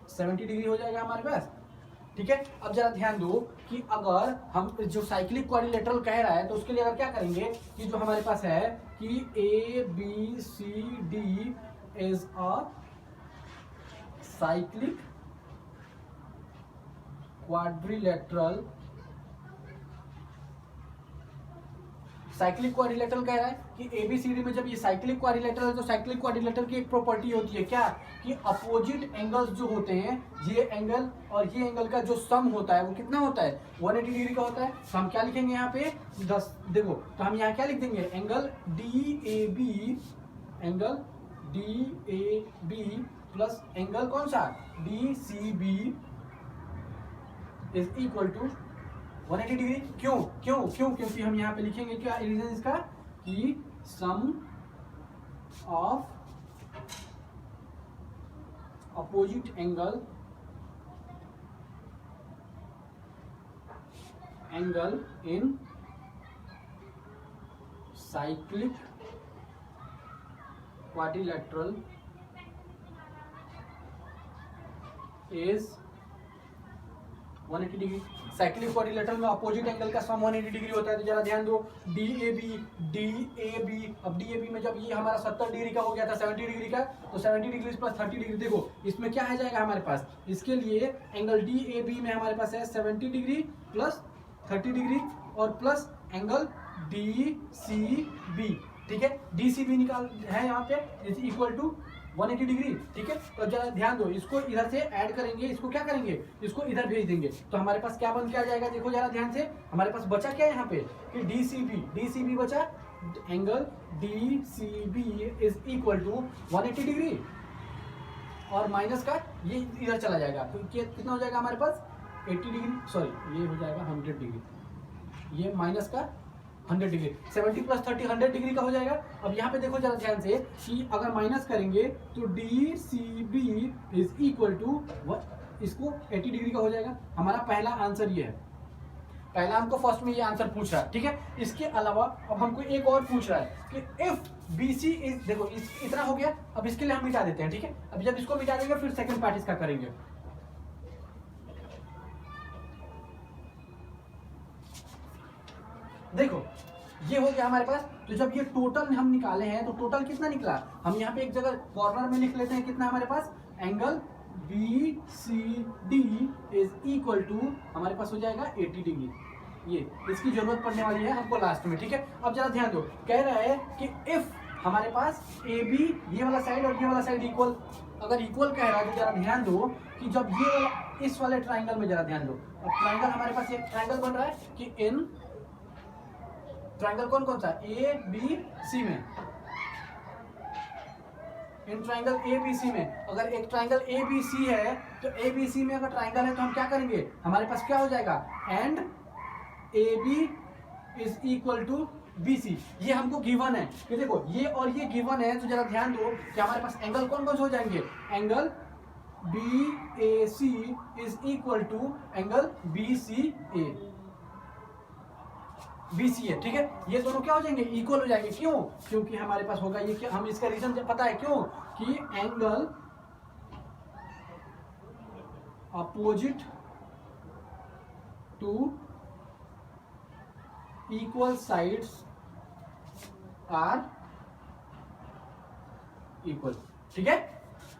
70 degree हो जाएगा हमारे पास, ठीक है। अब जरा ध्यान दो कि अगर हम जो साइक्लिक क्वाड्रिलेटरल कह रहा है तो उसके लिए अगर क्या करेंगे कि जो हमारे पास है कि ABCD is a cyclic quadrilateral. Cyclic quadrilateral कह रहा है कि ABCD में जब ये साइक्लिक क्वाड्रिलेटरल है तो साइक्लिक क्वाड्रिलेटरल की एक प्रॉपर्टी होती है क्या कि अपोजिट एंगल्स जो होते हैं, ये एंगल और ये एंगल का जो सम होता है वो कितना होता है? 180 डिग्री का होता है। तो हम क्या लिखेंगे यहाँ पे 10, देखो तो हम यहाँ क्या लिख देंगे? एंगल DAB प्लस एंगल कौन सा DCB is equal to 180 degree. क्यों क्यों क्यों? क्योंकि हम यहाँ पे लिखेंगे क्या रीजन इसका कि sum of opposite angle in cyclic quadrilateral is 180 degree. Cyclic quadrilateral में अपोजिट एंगल का सम 180 डिग्री होता है। तो जरा ध्यान दो DAB, अब DAB में जब ये हमारा 70 डिग्री का हो गया था 70 डिग्री का, तो 70 डिग्री प्लस 30 डिग्री, देखो इसमें क्या आ जाएगा हमारे पास, इसके लिए एंगल DAB में हमारे पास है 70 डिग्री प्लस 30 डिग्री और प्लस एंगल DCB, ठीक है। DCB निकाल है यहाँ पे इज इक्वल टू 180 डिग्री, ठीक है। तो जरा ध्यान दो, इसको इधर से ऐड करेंगे, इसको क्या करेंगे, इसको इधर भेज देंगे, तो हमारे पास क्या बन के आ जाएगा, देखो जरा ध्यान से, हमारे पास बचा क्या है यहाँ पे कि DCB बचा, angle DCB is equal to 180 degree और माइनस का ये इधर चला जाएगा, तो कितना हो जाएगा हमारे पास 80 डिग्री, सॉरी ये हो जाएगा 100 डिग्री, ये माइनस का 100 डिग्री, 70 प्लस 30 100 डिग्री का हो जाएगा। अब यहाँ पे देखो जरा ध्यान से कि अगर माइनस करेंगे तो DCB इज इक्वल टू इसको 80 डिग्री का हो जाएगा। हमारा पहला आंसर ये है, पहला हमको फर्स्ट में ये आंसर पूछ रहा है, ठीक है। इसके अलावा अब हमको एक और पूछ रहा है कि इफ BC इज, देखो इतना हो गया, अब इसके लिए हम मिटा देते हैं, ठीक है। अब जब इसको मिटा देंगे फिर सेकंड पार्ट इसका करेंगे। देखो ये हो गया हमारे पास, तो जब ये टोटल हम निकाले हैं तो टोटल कितना निकला, हम यहाँ पे एक जगह कॉर्नर में लिख लेते हैं, कितना हमारे पास angle BCD is equal to हमारे पास हो जाएगा 80 डिग्री, ये इसकी जरूरत पड़ने वाली है हमको लास्ट में, ठीक है। अब जरा ध्यान दो, कह रहा है कि इफ हमारे पास AB ये वाला साइड और ये वाला साइड इक्वल, अगर इक्वल कह रहा है तो जरा ध्यान दो कि जब ये वाला इस वाले ट्राइंगल में जरा ध्यान दो, अब ट्राइंगल हमारे पास एक ट्राइंगल बन रहा है कि इन ट्राइंगल कौन सा ABC में, इन ट्राइंगल ABC में, अगर एक ट्राइंगल ABC है तो ABC में अगर ट्राइंगल है तो हम क्या करेंगे, हमारे पास क्या हो जाएगा and AB is equal to BC, ये हमको गिवन है कि देखो ये और ये गिवन है, तो जरा ध्यान दो कि हमारे पास एंगल कौन से हो जाएंगे, angle BAC is equal to angle BCA, ठीक है। ये दोनों क्या हो जाएंगे, इक्वल हो जाएंगे, क्यों, क्योंकि हमारे पास होगा ये क्या, हम इसका रीजन पता है क्यों, कि angle opposite to equal sides are equal, ठीक है।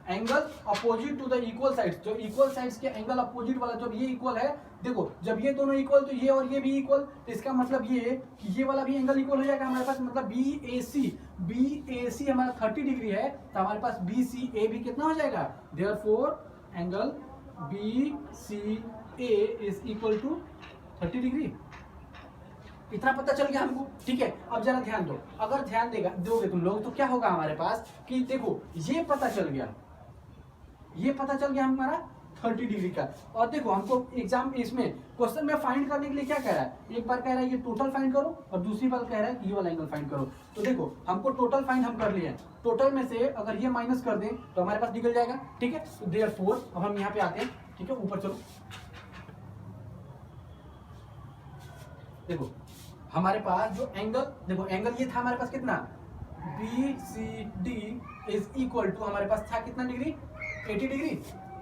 Angle opposite to the equal sides, जो इक्वल साइड्स के एंगल अपोजिट वाला, जब ये इक्वल है, देखो जब ये दोनों इक्वल तो ये और ये भी इक्वल, तो इसका मतलब ये कि ये वाला भी एंगल इक्वल हो जाएगा हमारे पास, मतलब BAC हमारा 30 डिग्री है, तो हमारे पास BCA भी कितना हो जाएगा, therefore angle BCA is equal to 30 degree. इतना पता चल गया हमको, ठीक है। अब जरा ध्यान दो, अगर ध्यान दोगे तुम लोग तो क्या होगा हमारे पास कि देखो ये पता चल गया, ये पता चल गया हमारा 30 डिग्री का, और देखो हमको एग्जाम इसमें क्वेश्चन में फाइंड करने के लिए क्या कह रहा है, एक बार कह रहा है ये टोटल फाइंड करो और दूसरी बार कह रहा है ये वाला एंगल फाइंड करो। तो देखो हमको टोटल फाइंड हम कर लिए हैं, टोटल में से अगर ये माइनस कर दें तो हमारे पास निकल जाएगा, ठीक है। तो देयरफॉर अब हम यहाँ पे आते हैं, ठीक है, ऊपर चलो, देखो हमारे पास जो एंगल, देखो एंगल ये था हमारे पास कितना, BCD इज इक्वल टू हमारे पास था कितना डिग्री, 80 डिग्री,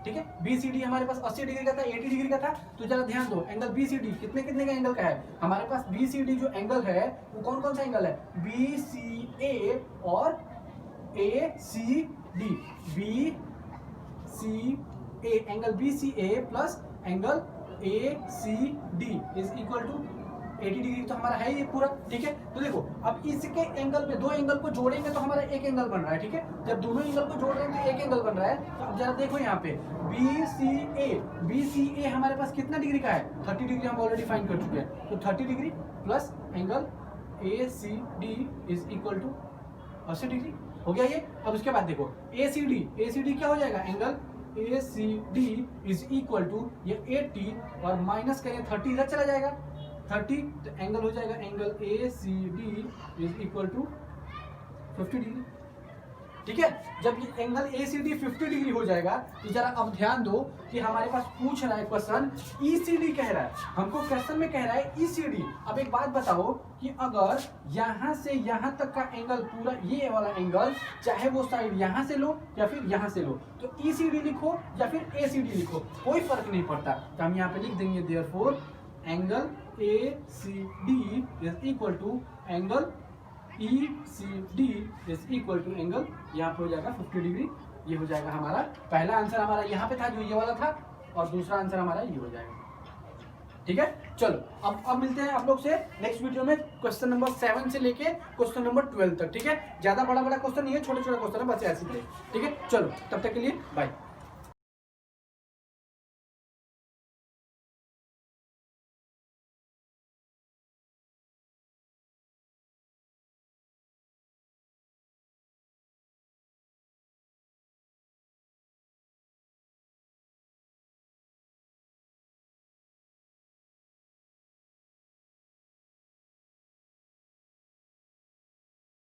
ठीक है। BCD हमारे पास 80 डिग्री का था, 80 डिग्री का था, तो जरा ध्यान दो एंगल BCD कितने का एंगल का है, हमारे पास BCD जो एंगल है वो कौन सा एंगल है, BCA और ACD, BCA angle BCA plus angle ACD is equal to 80 degree, तो हमारा है ये पूरा, ठीक है। तो देखो अब इसके एंगल पे दो एंगल को जोड़ेंगे तो हमारा एक एंगल बन रहा है, ठीक है। जब दोनों एंगल को जोड़ रहे हैं तो एक एंगल बन रहा है। तो अब जरा देखो यहाँ पे BCA हमारे पास कितना डिग्री का है, 30 डिग्री हम ऑलरेडी फाइंड कर चुके हैं, तो 30 degree plus angle ACD is equal to 80 degree. हो गया ये। अब उसके बाद देखो ACD क्या हो जाएगा, angle ACD is equal to ये 80 और माइनस करें 30, इधर चला जाएगा 30, तो एंगल हो जाएगा angle ACD is equal to 50 degree. ठीक है, जब ये एंगल ACD 50 डिग्री हो जाएगा तो जरा अब ध्यान दो कि हमारे पास पूछ रहा है क्वेश्चन ECD कह रहा है, हमको क्वेश्चन में कह रहा है ECD। अब एक बात बताओ कि अगर यहां से यहां तक का एंगल पूरा ये वाला एंगल, चाहे वो साइड यहां से लो या फिर यहां से लो, तो ECD लिखो या फिर ACD लिखो, कोई फर्क नहीं पड़ता। तो हम यहाँ पे लिख देंगे therefore angle ACD is equal to angle ECD is equal to angle, यहाँ पे हो जाएगा 50 डिग्री। ये हो जाएगा हमारा पहला आंसर, हमारा यहाँ पे था जो ये वाला था, और दूसरा आंसर हमारा ये हो जाएगा। ठीक है, चलो अब मिलते हैं आप लोग से नेक्स्ट वीडियो में क्वेश्चन नंबर 7 से लेके क्वेश्चन नंबर 12 तक। ठीक है, ज्यादा बड़ा क्वेश्चन नहीं है, छोटे क्वेश्चन है, बस ऐसे ही। ठीक है, चलो तब तक के लिए बाय।